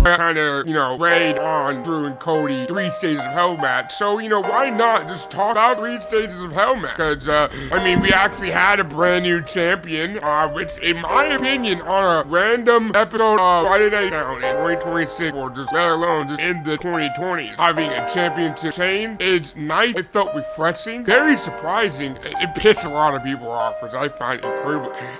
kind of, raid on Drew and Cody 3 Stages of Hell match. So, why not just talk about 3 Stages of Hell match? Because, we actually had a brand new champion, which, in my opinion, on a random episode of Friday Night SmackDown in 2026, or just let alone just in the 2020s, having a championship change is nice. It felt refreshing, very surprising. It pissed a lot of people off, which I find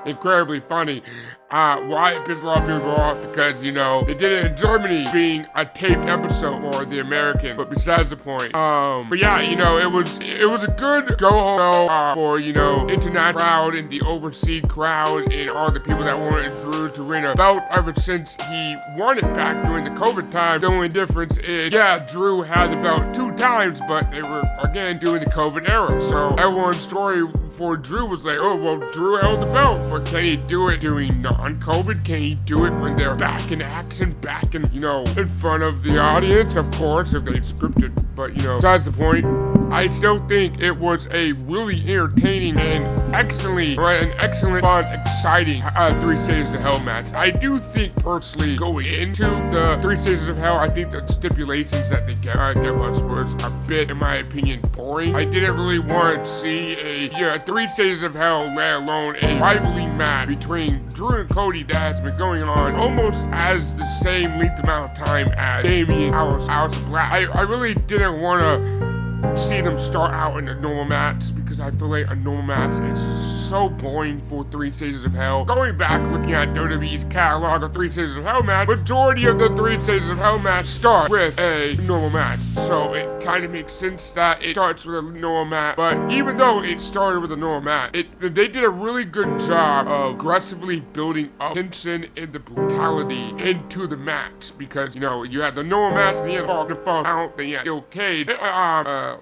incredibly funny. Why it pissed a lot of people off? Because, they did it in Germany, being a taped episode for the American, but besides the point. But yeah, it was a good go-home show, for, international crowd and the overseas crowd and all the people that wanted Drew to win a belt ever since he won it back during the COVID time. The only difference is, yeah, Drew had the belt 2 times, but they were, again, doing the COVID era. So everyone's story for Drew was like, oh, well, Drew held the belt, but can he do it doing non-COVID? Can he do it when they're back in action, back in, in front of the audience? Of course, if they scripted, but, besides the point, I still think it was a really entertaining and excellent, fun, exciting 3 Stages of Hell match. I do think, personally, going into the 3 Stages of Hell, I think the stipulations that they give us was a bit, in my opinion, boring. I didn't really want to see a 3 Stages of Hell, let alone a rivalry match between Drew and Cody that has been going on almost as the same length amount of time as Damien House Black. I really didn't want to see them start out in a normal match, because I feel like a normal match is just so boring for 3 Stages of Hell. Going back, looking at WWE's catalog of 3 Stages of Hell match, majority of the 3 Stages of Hell match start with a normal match. So it kind of makes sense that it starts with a normal match. But even though it started with a normal match, they did a really good job of aggressively building up tension and the brutality into the match, because, you had the normal match, and you had the falls count, then you had steel cage.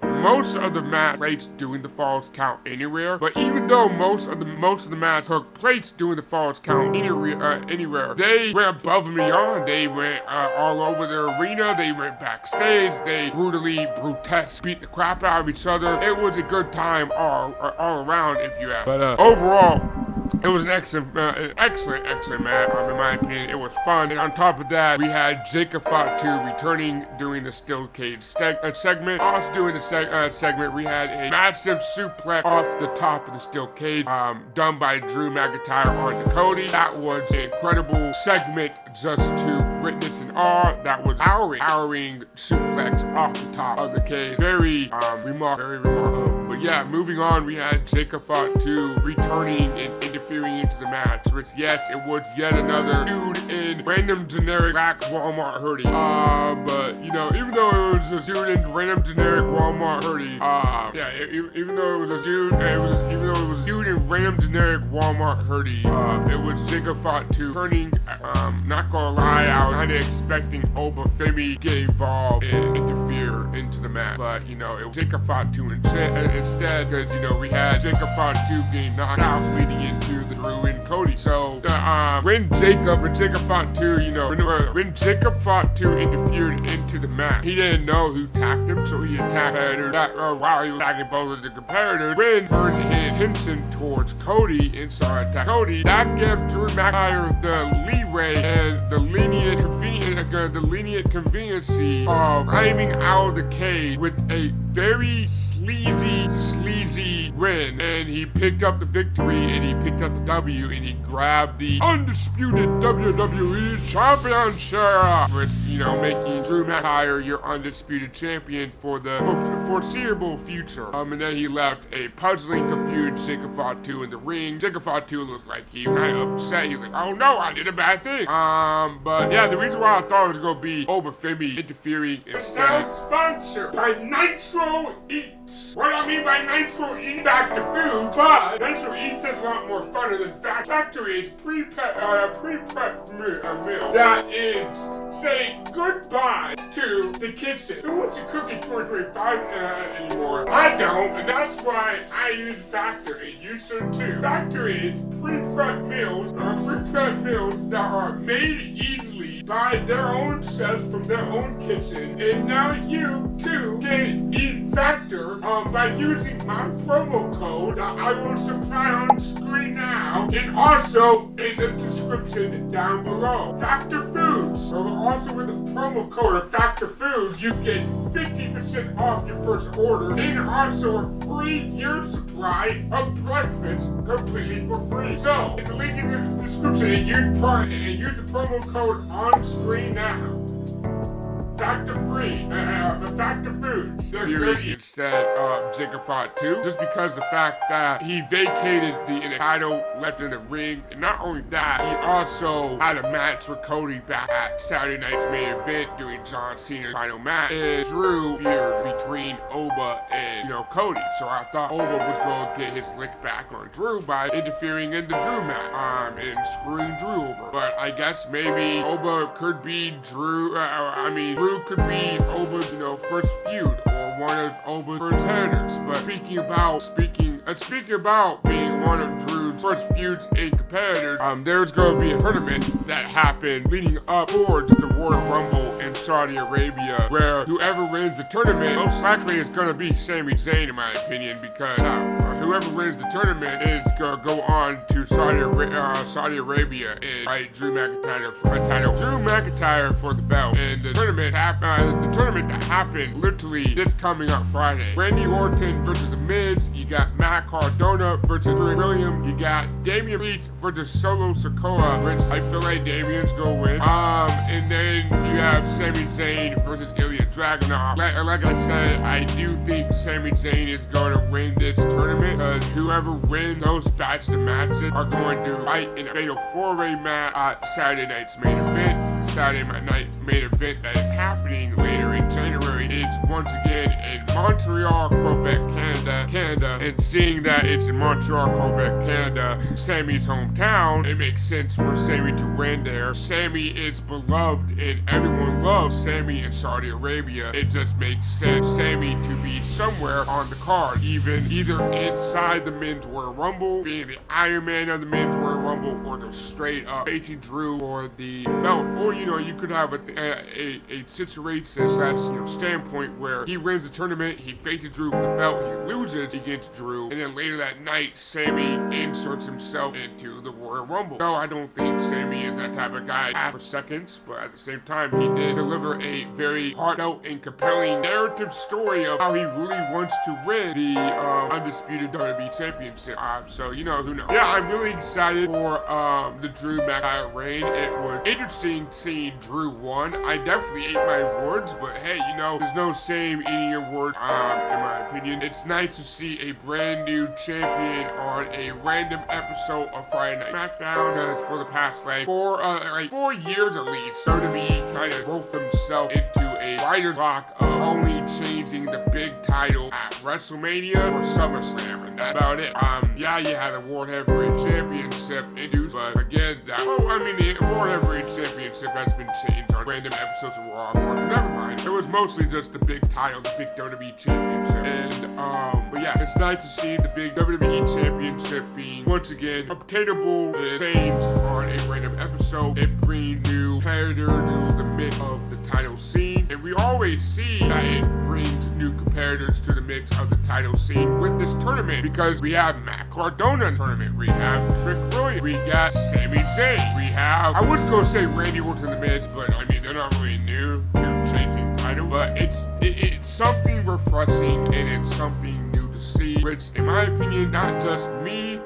Most of the match plates doing the falls count anywhere, but even though most of the match took place doing the falls count anywhere, they went above and beyond. They went all over the arena. They went backstage. They brutally beat the crap out of each other. It was a good time all around, if you ask. But overall, it was an excellent match. In my opinion, it was fun. And on top of that, we had Jacob Fatu returning, doing the steel cage segment. Also doing the segment, we had a massive suplex off the top of the steel cage, done by Drew McIntyre onto Cody. That was an incredible segment just to witness in awe. That was towering suplex off the top of the cage. Very remarkable. But yeah, moving on, we had Jacob Fatu returning and interfering into the match, which, yes, it was yet another dude in random generic black Walmart hoodie. But, even though it was a dude in random generic Walmart hoodie, even though it was a dude in random generic Walmart hoodie, it was Jacob Fatu turning. Not gonna lie, I was kind of expecting Obafemi to get involved and interfere into the match, but, it was Jacob Fatu instead, because, we had Jacob Fatu getting knocked out leading into the Drew and Cody. So, when Jacob Fatu interfered into the match, he didn't know who attacked him, so he attacked while he was attacking both of the competitors. When turned his attention towards Cody and started attacking Cody, that gave Drew McIntyre the leeway and the lenient conveniency of climbing out of the cage with a very sleazy win, and he picked up the victory, and he picked up the W, and he grabbed the Undisputed WWE Championship, which, making Drew McIntyre your undisputed champion for the foreseeable future. And then he left a puzzling, confused Jacob Fatu in the ring. Jacob Fatu looks like he was kind of upset. He's like, oh no, I did a bad thing. But yeah, the reason why I thought it was going to be Obafemi interfering instead. Now sponsored by Nitro Eats. What I mean by Nitro Eats, back to food, but Nitro Eats is a lot more funner than Factory Eats pre-prep meal that is saying goodbye to the kitchen. Who wants to cook in 2025 anymore? I don't, and that's why I use Factory. You should too. Factory Eats pre-prep meals that are made easily by their own chefs from their own kitchen, and now you too can eat factor by using my promo code that I will supply on screen now and also in the description down below. Factor Foods. So also with the promo code of Factor Foods, you get 50% off your first order and also a free year supply of breakfast completely for free. So, it's a link in the description and use the promo code on screen now. Factor Foods. Instead of Psychopath 2, just because the fact that he vacated the title, left in the ring, and not only that, he also had a match with Cody back at Saturday night's main event doing John Cena's final match. And Drew feud between Oba and Cody. So I thought Oba was going to get his lick back on Drew by interfering in the Drew match and screwing Drew over. But I guess maybe Oba could be Drew. Drew could be Oba's, first feud or one of Oba's first competitors. But speaking about being one of Drew's first feuds and competitors, there's going to be a tournament that happened leading up towards the Royal Rumble in Saudi Arabia, where whoever wins the tournament most likely is going to be Sami Zayn, in my opinion, because whoever wins the tournament is going to go on to Saudi Arabia and fight Drew McIntyre for the title. Drew McIntyre for the belt. And the tournament that happened literally this coming up Friday. Randy Orton versus The Miz. You got Matt Cardona versus NitroBlivion. You got Damian Priest versus Solo Sikoa, which I feel like Damian's gonna win. And then you have Sami Zayn versus Ilya Dragunov. Like I said, I do think Sami Zayn is going to win this tournament, because whoever wins those batch of matches are going to fight in a fatal 4-way match at Saturday night's main event. Saturday night main event that is happening later in January. It's once again in Montreal, Quebec, Canada. And seeing that it's in Montreal, Quebec, Canada, Sammy's hometown, it makes sense for Sammy to win there. Sammy is beloved and everyone loves Sammy in Saudi Arabia. It just makes sense Sammy to be somewhere on the card, either inside the Men's Royal Rumble, being the Iron Man of the Men's Royal Rumble, or just straight up facing Drew for the belt. Or you could have a situation standpoint where he wins the tournament, he faces Drew for the belt, he loses against Drew, and then later that night, Sammy inserts himself into the Royal Rumble. So I don't think Sammy is that type of guy for seconds, but at the same time, he did deliver a very heartfelt and compelling narrative story of how he really wants to win the Undisputed WWE Championship. So, who knows? Yeah, I'm really excited for the Drew McIntyre reign. It was interesting seeing Drew won. I definitely ate my words, but hey, there's no shame eating your word, in my opinion. It's nice to see a brand new champion on a random episode of Friday Night SmackDown, because for the past 4 years at least, WWE kind of wrote themselves into a writer's block of only changing the big title at WrestleMania or SummerSlam, and that's about it. Yeah, you had the World Heavyweight Championship introduced, but again, the World Heavyweight Championship has been changed on random episodes of Raw. Never mind. It was mostly just the big title, the big WWE Championship. And, but yeah, it's nice to see the big WWE Championship being, once again, obtainable and changed on a random episode. It brings new competitor to the mix of the title scene. And we always see that it brings new competitors to the mix of the title scene with this tournament, because we have Matt Cardona in the tournament, we have Trick Williams, we got Sami Zayn, we have, I was going to say Randy Orton in the Miz, but they're not really new to changing title, but it's something refreshing and it's something new to see, which in my opinion, not just me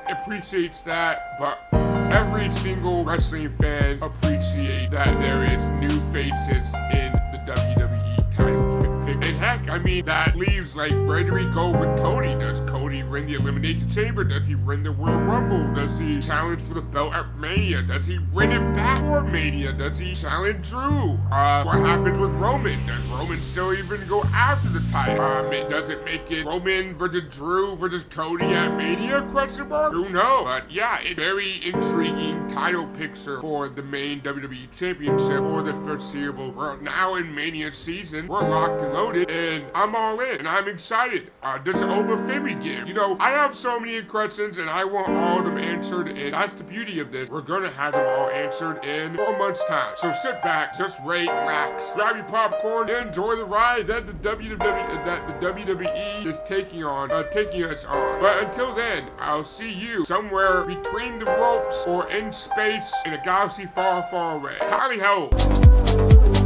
appreciates that, but every single wrestling fan appreciates that there is new faces in the WWE title. And heck, that leaves where do we go with Cody? Does Cody win the Elimination Chamber? Does he win the Royal Rumble? Does he challenge for the belt at Mania? Does he win it back for Mania? Does he challenge Drew? What happens with Roman? Does Roman still even go after the title? Does it make it Roman versus Drew versus Cody at Mania? Who knows? But yeah, it's very intriguing title picture for the main WWE Championship for the foreseeable world. Now in Mania season, we're locked and loaded, and and I'm all in, and I'm excited. There's an Obafemi game. You know, I have so many questions, and I want all of them answered, and that's the beauty of this. We're gonna have them all answered in 4 months' time. So sit back, just wait, relax, grab your popcorn, and enjoy the ride that the WWE is taking us on. But until then, I'll see you somewhere between the ropes or in space in a galaxy far, far away. Tally ho!